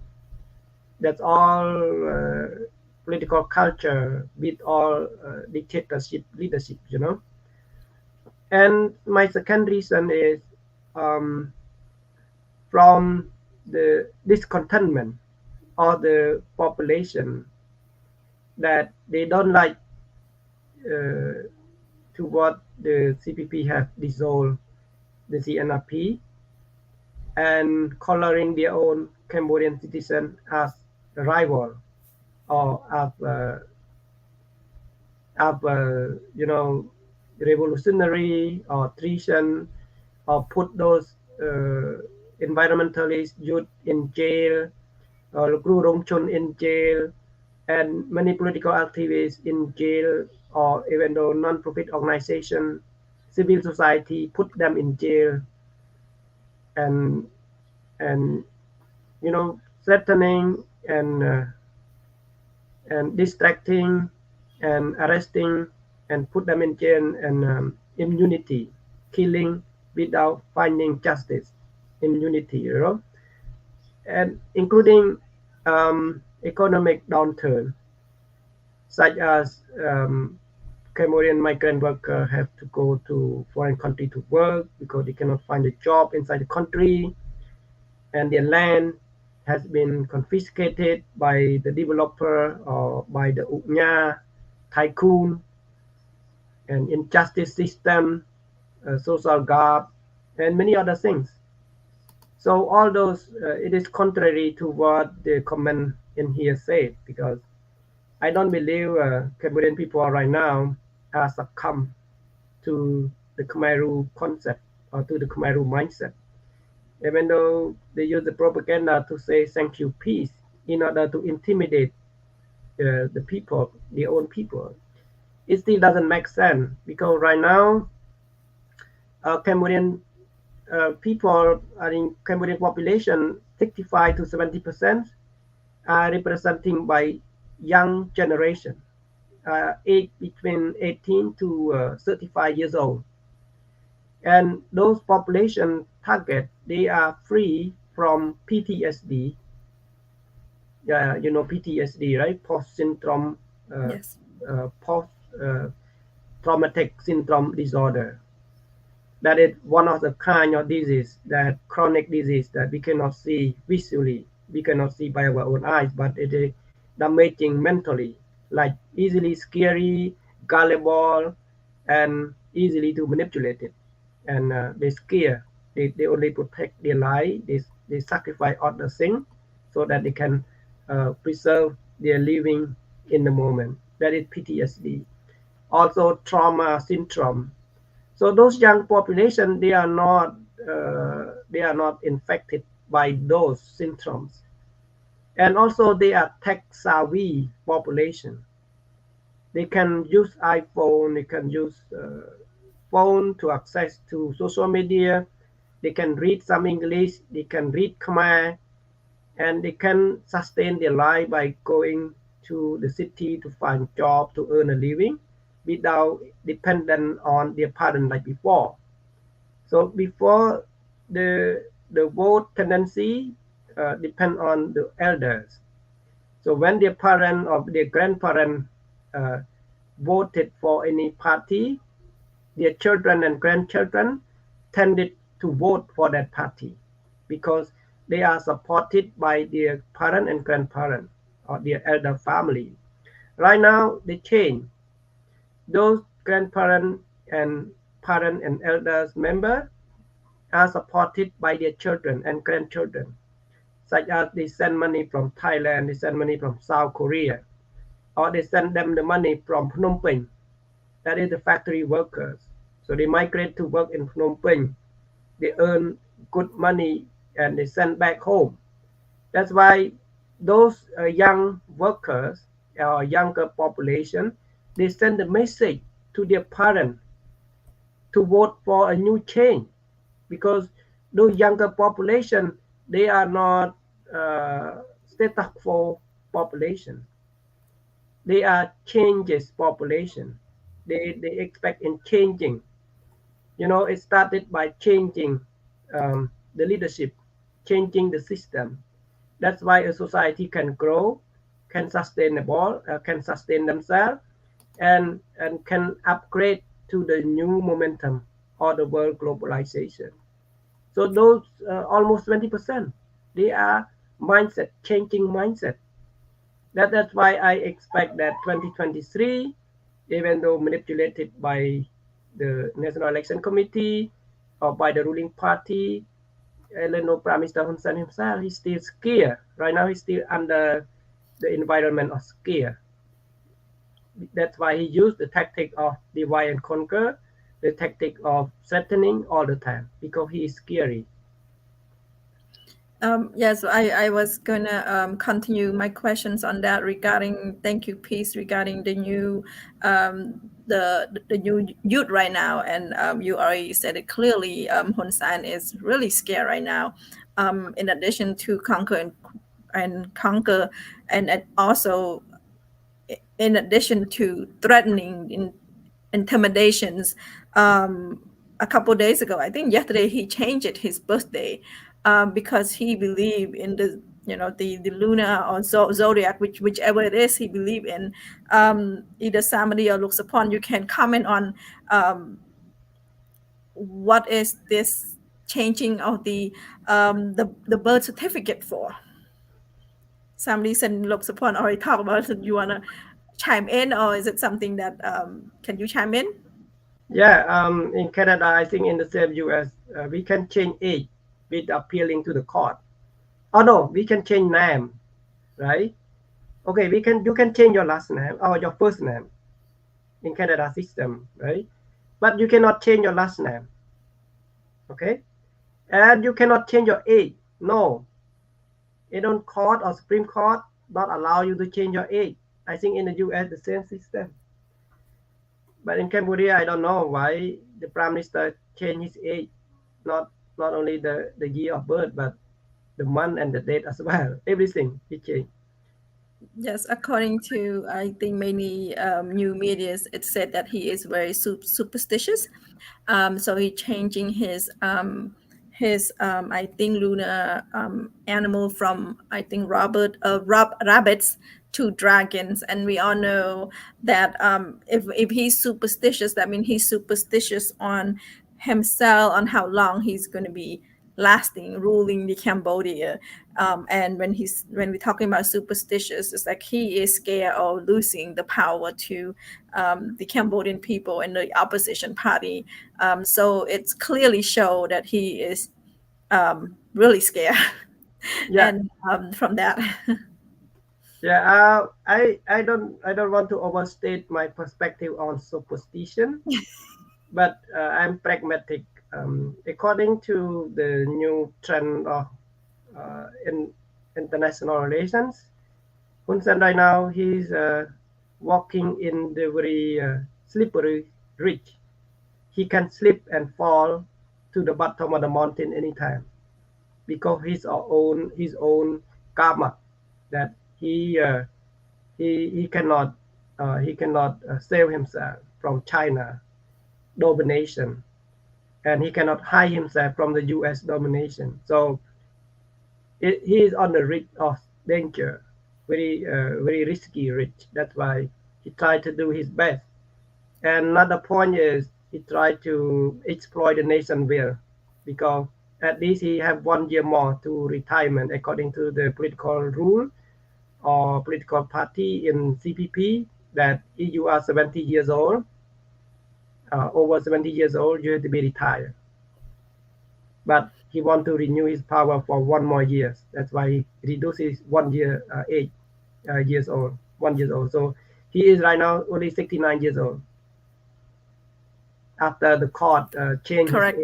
That's all political culture with all dictatorship leadership, And my second reason is from the discontentment of the population, that they don't like to what the CPP have dissolved the CNRP and coloring their own Cambodian citizen as a rival or as revolutionary or treason, or put those environmentalist youth in jail, or Kru Rongchon in jail, and many political activists in jail, or even though non-profit organization, civil society, put them in jail, and threatening and distracting and arresting and put them in jail, and immunity, killing without finding justice, immunity, and including economic downturn, such as Cambodian migrant workers have to go to foreign country to work because they cannot find a job inside the country, and their land has been confiscated by the developer or by the Uknya tycoon, and injustice system, social guard, and many other things. So all those, it is contrary to what the comment in here said, because I don't believe Cambodian people right now are succumb to the Khmer rule concept or to the Khmer rule mindset. Even though they use the propaganda to say thank you, peace, in order to intimidate the people, their own people, it still doesn't make sense because right now, Cambodian people are in Cambodian population, 65 to 70% are representing by young generation, age between 18 to 35 years old. And those population target, they are free from PTSD. Yeah, you know PTSD, right? Post-syndrome, Yes. post-traumatic syndrome disorder. That is one of the kind of disease, that chronic disease that we cannot see visually, we cannot see by our own eyes, but it is damaging mentally, like easily scary, gullible, and easily to manipulate it. And they scare, they only protect their life, they sacrifice other things so that they can preserve their living in the moment. That is PTSD. Also trauma syndrome. So those young population, they are not infected by those symptoms. And also they are tech savvy population. They can use iPhone, they can use phone to access to social media, they can read some English, they can read Khmer, and they can sustain their life by going to the city to find job, to earn a living without dependent on their parents like before. So before the vote tendency depend on the elders. So when their parent or their grandparent voted for any party, their children and grandchildren tended to vote for that party because they are supported by their parent and grandparent or their elder family. Right now, they change. Those grandparents and parent and elders member are supported by their children and grandchildren, such as they send money from Thailand, they send money from South Korea, or they send them the money from Phnom Penh. That is the factory workers. So they migrate to work in Phnom Penh. They earn good money and they send back home. That's why those young workers or younger population, they send a message to their parents to vote for a new change, because those younger population, they are not status quo population. They are changes population. They expect in changing. You know, it started by changing the leadership, changing the system. That's why a society can grow, can sustain themselves, and can upgrade to the new momentum or the world globalization. So those almost 20%, they are mindset, changing mindset. That's why I expect that 2023, even though manipulated by the National Election Committee or by the ruling party, Prime Minister Hun Sen himself, he's still scared. Right now, he's still under the environment of scare. That's why he used the tactic of divide and conquer, the tactic of threatening all the time, because he is scary. Yes, I was gonna continue my questions on that regarding, thank you, Peace, regarding the new the new youth right now, and you already said it clearly. Hun Sen is really scared right now. In addition to conquer and conquer, and also in addition to threatening intimidations. A couple days ago, I think yesterday, he changed his birthday because he believed in the the lunar or zodiac, whichever it is he believed in. Either Samady or Sophoan, you can comment on what is this changing of the birth certificate for. Samady and Sophoan already talked about it. You wanna chime in, or is it something that can you chime in? Yeah, in Canada, I think in the same US, we can change age with appealing to the court. Oh no, we can change name, right? Okay, you can change your last name or your first name in Canada system, right? But you cannot change your last name. Okay, and you cannot change your age. No, it on court or Supreme Court not allow you to change your age. I think in the US the same system. But in Cambodia, I don't know why the Prime Minister changed his age, not only the year of birth, but the month and the date as well. Everything he changed. Yes, according to I think many new medias, it said that he is very superstitious. So he changing his I think lunar animal from I think rabbits to dragons, and we all know that if he's superstitious, that means he's superstitious on himself, on how long he's going to be lasting ruling the Cambodia. And when we're talking about superstitious, it's like he is scared of losing the power to the Cambodian people and the opposition party. So it's clearly show that he is really scared. Yeah. And from that. Yeah, I don't want to overstate my perspective on superstition, but I'm pragmatic. According to the new trend of in international relations, Hun Sen right now he's walking in the very slippery ridge. He can slip and fall to the bottom of the mountain anytime because his own karma that he cannot save himself from China domination, and he cannot hide himself from the U.S. domination. So he is on the risk of danger, very risky risk. That's why he tried to do his best. And another point is he tried to exploit the nation well, because at least he have 1 year more to retirement according to the political rule or political party in CPP, that if you are 70 years old, over 70 years old, you have to be retired. But he want to renew his power for 1 more years. That's why he reduces 1 year age, years old, 1 year old. So he is right now only 69 years old. After the court changed Correct.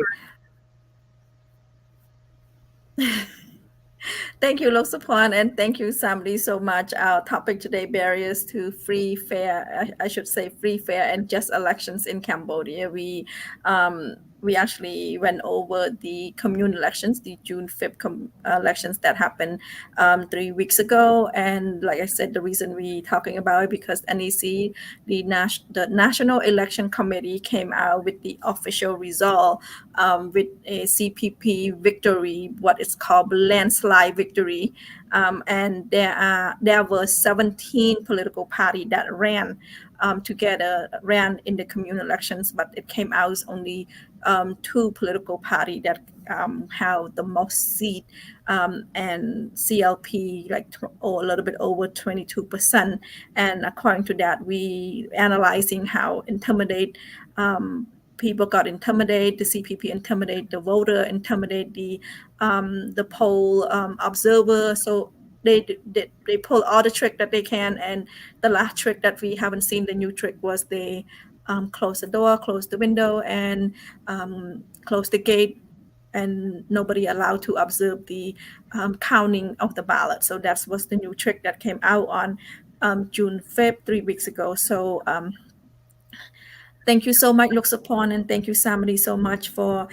his age. Thank you, Sophoan, and thank you, Samady, so much. Our topic today, barriers to free, fair, I should say free, fair, and just elections in Cambodia. We actually went over the commune elections, the June 5th elections that happened 3 weeks ago. And like I said, the reason we talking about it because NEC, the National Election Committee, came out with the official result with a CPP victory, what is called landslide victory. And there were 17 political parties that ran in the commune elections, but it came out as only 2 political parties that have the most seat, and CLP a little bit over 22%. And according to that, we analyzing how people got intimidated, the CPP intimidate the voter, intimidate the poll observer. So they pull all the trick that they can, and the last trick that we haven't seen, the new trick, was they close the door, close the window, and close the gate, and nobody allowed to observe the counting of the ballot. So that was the new trick that came out on June 5th, 3 weeks ago. So thank you so much, Sophoan, and thank you, Samady, so much for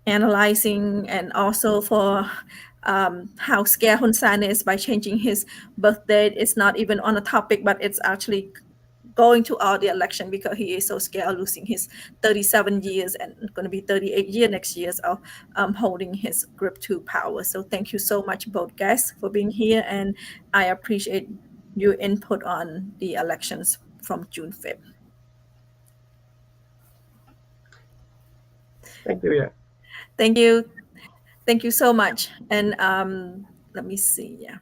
analyzing, and also for how scared Hun Sen is by changing his birth date. It's not even on a topic, but it's actually going to all the election because he is so scared of losing his 37 years and going to be 38 years next year of holding his grip to power. So thank you so much, both guys, for being here, and I appreciate your input on the elections from June 5th. Thank you. Yeah. Thank you. Thank you so much. And let me see. Yeah.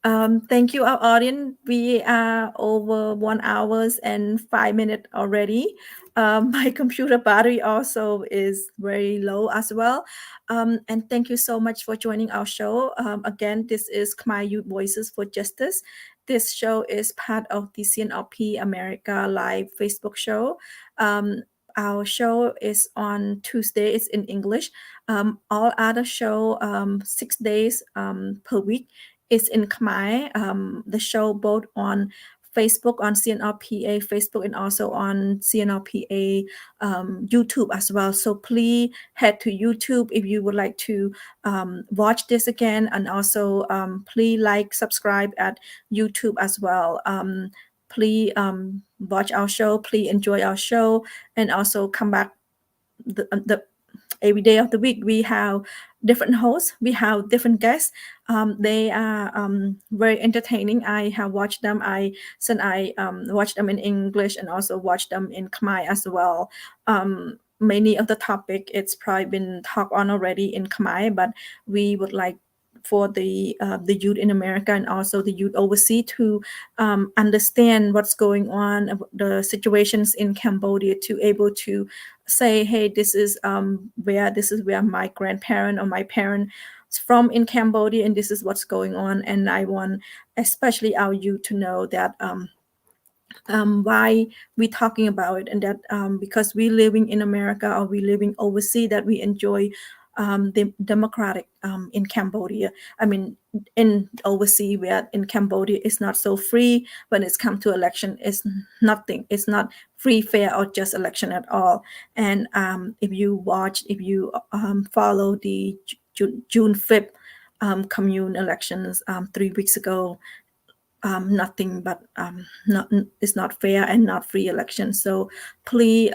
Thank you, our audience. We are over 1 hour and 5 minutes already. My computer battery also is very low as well. And thank you so much for joining our show. Again, this is Khmer Youth Voices for Justice. This show is part of the CNRP-America live Facebook show. Our show is on Tuesday. It's in English. All other show 6 days per week is in Khmer. The show both on Facebook on CNRPA Facebook and also on CNRPA YouTube as well. So please head to YouTube if you would like to watch this again, and also please like, subscribe at YouTube as well. Please watch our show. Please enjoy our show, and also come back the every day of the week. We have different hosts, we have different guests. They are very entertaining. I have watched them. I watched them in English and also watched them in Khmer as well. Many of the topic it's probably been talked on already in Khmer, but we would like for the youth in America and also the youth overseas to understand what's going on, the situations in Cambodia, to able to say, hey, this is where my grandparent or my parent is from in Cambodia, and this is what's going on. And I want especially our youth to know that why we talking about it, and that because we living in America or we living overseas, that we enjoy the democratic in Cambodia. I mean, in overseas, where in Cambodia it's not so free when it's come to election. It's nothing. It's not free, fair, or just election at all. And if you follow the June 5th commune elections 3 weeks ago, nothing but it's not fair and not free election. So please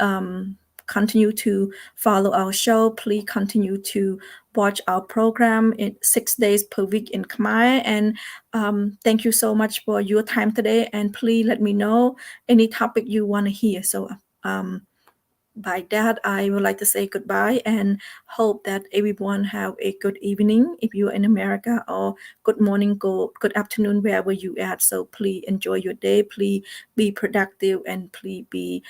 continue to follow our show. Please continue to watch our program in 6 days per week in Khmer. And thank you so much for your time today. And please let me know any topic you want to hear. So by that, I would like to say goodbye and hope that everyone have a good evening if you're in America, or good morning, good afternoon, wherever you at. So please enjoy your day. Please be productive, and please be,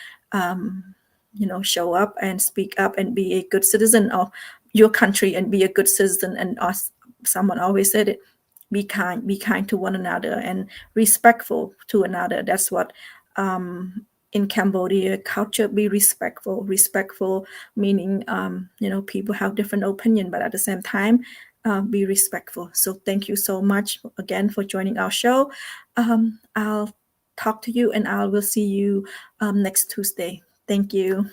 show up and speak up and be a good citizen of your country and be a good citizen. And someone always said it, be kind to one another and respectful to another. That's what in Cambodia culture, be respectful meaning people have different opinion, but at the same time be respectful. So thank you so much again for joining our show. I'll talk to you, and I will see you next Tuesday. Thank you.